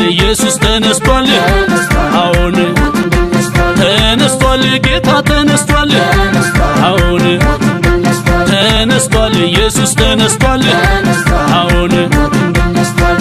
ኢየሱስ ተነስቷል አሁን ተነስቷል ጌታ ተነስቷል አሁን ተነስቷል ኢየሱስ ተነስቷል አሁን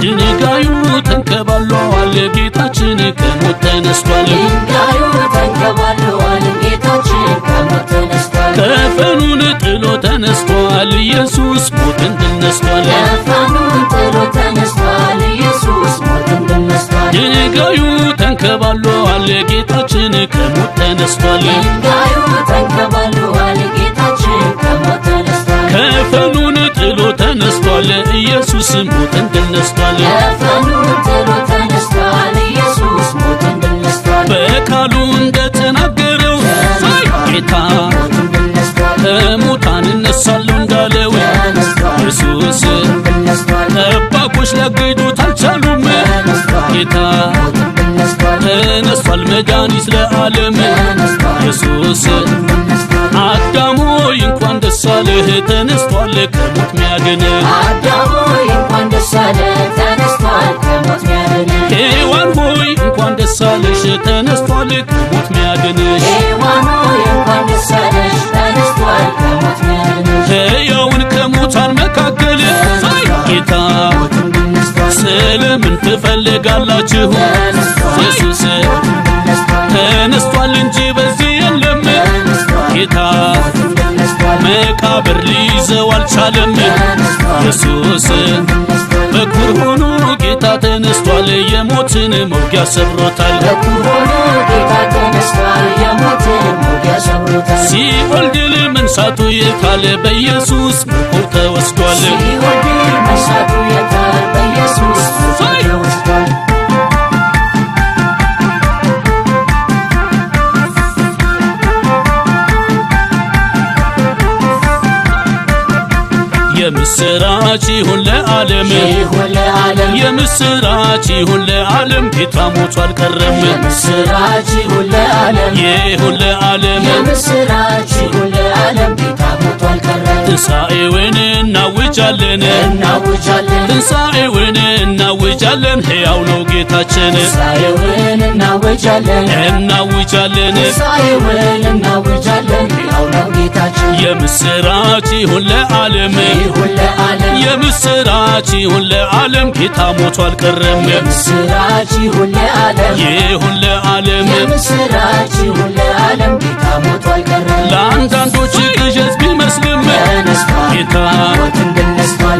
ድንጋዩ ተንከባሏል ጌታችን ከሞት ተነስቷል ድንጋዩ ተንከባሏል ጌታችን ከሞት ተነስቷል ከፈኑን ጥሎ ተነስቷል ኢየሱስ ሞትን ድል ነስቷል ከፈኑን ጥሎ ተነስቷል ኢየሱስ ሞትን ድል ነስቷል ድንጋዩ ተንከባሏል ጌታችን ከሞት ተነስቷል ድንጋዩ ተንከባሏል ጌታችን ከሞት ተነስቷል ከፈኑን ጥሎ ተነስቷል ኢየሱስ ሞትን ድል ነስቷል ከፈኑን ጥሎ ተነስቷል ኢየሱስ ሞትን ድል ነስቷል በቃሉ እንደተናገረው ጌታ ከሙታን እነሳለሁ እንዳለው ኢየሱስ ጠባቆች ሊያግዱት አልቻሉም ጌታ ተነስቷል መድኃኒት ለዓለም ኢየሱስ አዳም ሆይ እንኳን ደስ አለህ ተነስቷል ከሞት ሚያድን አዳም ሆይ እንኳን ደስ አለህ ተነስቷል ከሞት ሚያድን ሔዋን ሆይ እንኳን ደስ አለሽ ተነስቷል ከሞት ሚያድን ሔዋን ሆይ እንኳን ደስ አለሽ ተነስቷል ከሞት ሚያድን ሕያውን ከሙታን መካከል ጌታ ስለምን ትፈልጋላችሁ ኢየሱስ ተነስቷል እንጂ በዚህ የለም ጌታ መቃብር ሊይዘው አልቻለም ኢየሱስ በኩር ሆኖ ጌታ ተነስቷል የሞትን መውጊያ ሰብሮታል በኩር ሆኖ ጌታ ተነስቷል የሞትን መውጊያ ሰብሮታል ሲኦል ድል መንሳቱ የታለ በኢየሱስ ምርኮ ተወስዷል ሲኦል ድል መንሳቱ የታለ በኢየሱስ ምርኮ ተወስዷል የምስራች ይሁን ለዓለም የምስራች ይሁን ለዓለም ጌታ ሞቶ አልቀረም የምስራች ይሁን ለዓለም ይሁን ለዓለም የምስራች ይሁን ለዓለም ጌታ ሞቶ አልቀረም ትንሣኤውን እናውጃለን ትንሣኤውን እናውጃለን ሕያው ነው ጌታችን ትንሣኤውን እናውጃለን ትንሣኤውን እናውጃለን ሕያው ነው ጌታችን የምስራች ይሁን ለዓለም የምስራች ይሁን ለዓለም ጌታ ሞቶ አልቀረም የምስራች ይሁን ለዓለም ይሁን ለዓለም የምስራች ይሁን ለዓለም ጌታ ሞቶ አልቀረም ለአንዳንዶች ቅዠት ቢመስልም ጌታ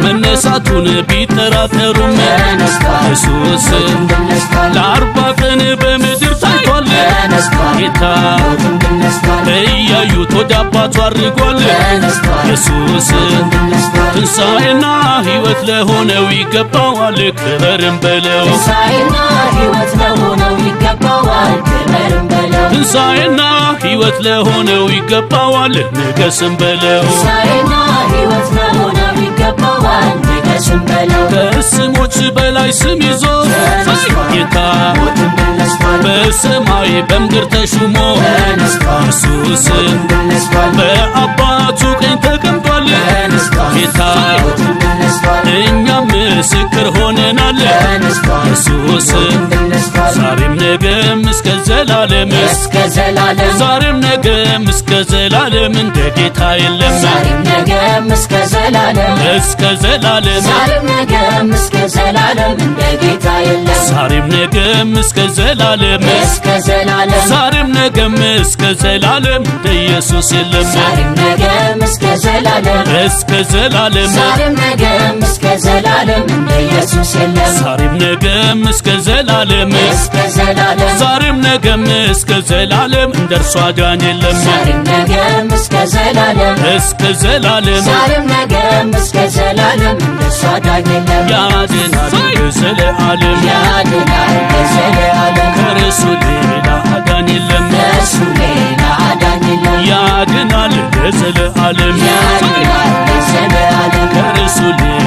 መነሳቱን ቢጠራጠሩም ኢየሱስ ለአርባ ቀን በምድር ታይቷል ጌታ እያዩት ወደ አባቱ አድርጓል ኢየሱስ ትንሣኤና ሕይወት ለሆነው ይገባዋል ክበርም በለው ትንሣኤና ሕይወት ለሆነው ይገባዋል ክበርም በለው ትንሣኤና ሕይወት ለሆነው ይገባዋል ንገስም በለው ትንሣኤና ሕይወት ለሆነው ይገባዋል ንገስም በለው ከስሞች በላይ ስም ይዞ ጌታ በሰማይ በምድር ተሹሞ ኢየሱስ በአባቱ ቀኝ ተቀምጧል ጌታ እኛም ምስክር ሆነናል ኢየሱስ ዛሬም ነገም እስከ ዘላለም ዛሬም ነገም እስከ ዘላለም እንደ ጌታ የለም ዛሬም ነገም እስከ ዘላለም ዛሬም ነገም እስከ ዘላለም እንደ ጌታ የለም ዛሬም ነገም እስከ ዘላለም ዛሬም ነገም እስከ ዘላለም እንደ ኢየሱስ የለም ዛሬም ነገም እስከ ዘላለም ዛሬም ነገም እስከ ዘላለም እንደ ኢየሱስ የለም ዛሬም ነገም እስከ ዘላለም ዛሬም ነገም እስከ ዘላለም እንደ እርሱ አዳኝ የለም ዛሬም ነገም እስከ ዘላለም ዛሬም ነገም እስከ ዘላለም እንደ እርሱ አዳኝ የለም ያድናል ለዘለዓለም ከእርሱ ሌላ አዳኝ የለም ያድናል ለዘለዓለም ከእርሱ ሌላ